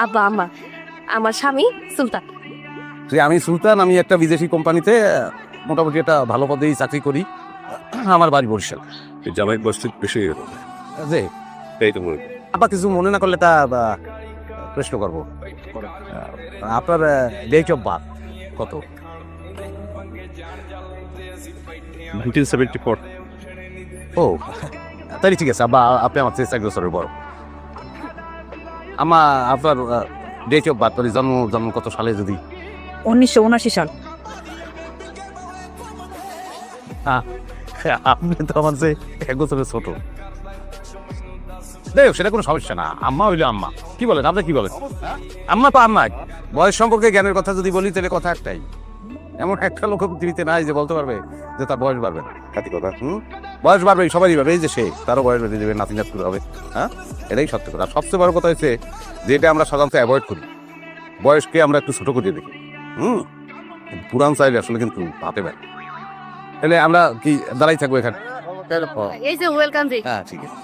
আব্বা আম্মা, আমার স্বামী সুলতান। যে আমি সুলতান, আমি একটা বিদেশি কোম্পানিতে মোটামুটি একটা ভালো পদেই চাকরি করি। আমার বাড়ি বরিশাল। জামাই বয়স বেশি হয়ে গেল। যে এই তো মনে করি। আবার কিছু মনে না করলে তা প্রশ্ন করবো, আপনার ডেট অফ বার্থ কত? 1974। ও তাই ঠিক আছে আব্বা, আপনি আমার চেয়ে 4 বছরের বড়। আমার আপনার ডেট অফ বার্থ মানে জন্ম কত সালে যদি? 1979 সাল। আপনি তো আমার চেয়ে 1 বছরের ছোট। দেখ সেটা কোনো সমস্যা না, আম্মা হইলে আম্মা। কি বলেন আপনি, কি বলেন? আম্মা তো আম্মা। বয়স সম্পর্কে জ্ঞানের কথা যদি বলি তাহলে কথা একটাই, এমন একটা লোক পৃথিবীতে নাই যে বলতে পারবে যে তার বয়স বাড়বে না। খাতি কথা। বয়স বাড়বে, সবারই বাড়বে। এই যে সে, তারও বয়স বেড়ে যাবে, নাতি নাতনি হবে। হ্যাঁ, এটাই সত্য কথা। আর সবচেয়ে বড় কথা হচ্ছে যেটা আমরা সাধারণত অ্যাভয়েড করি, বয়সকে আমরা একটু ছোট করিয়ে দেখি। পুরান চাইলে আসলে কিন্তু হাতে পারে। তাহলে আমরা কি দাঁড়াই থাকবো এখানে? এই যে ওয়েলকাম জি। হ্যাঁ ঠিক আছে।